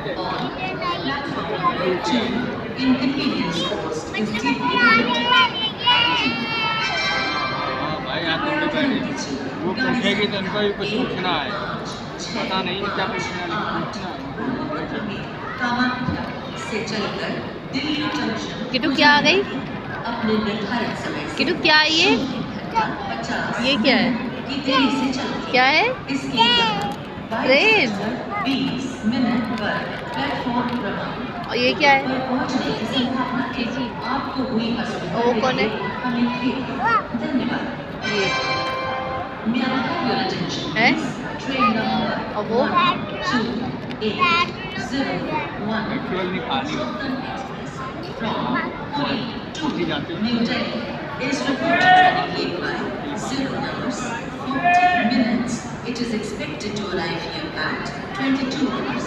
On platform 2, inconvenience caused is deeply regretted. हाँ भाई यहाँ तुमने पहले वो पूछेगी तो इनको भी कुछ पूछना है, पता नहीं क्या पूछना है लेकिन पूछना है। कामाख्या से चलकर दिल्ली जंक्शन किटू क्या आ गई? अपने निर्धारित समय से किटू क्या है ये? 50 ये क्या है? की देरी से चलती क्या है? इसके ट्रेन। 20 मिनट पर प्लेटफॉर्म क्रमांक और ये क्या है? पर पहुंचने की संभावना है। आपको हुई असुविधा और वो कौन है? हमें धन्यवाद। ये May I have your attention, है? please? Train number और वो? 12801 एक्चुअल नहीं खानी from Puri to होती जाती है। New Delhi is reported running late by 0 hours 40 minutes. It is expected to arrive here at 22 hours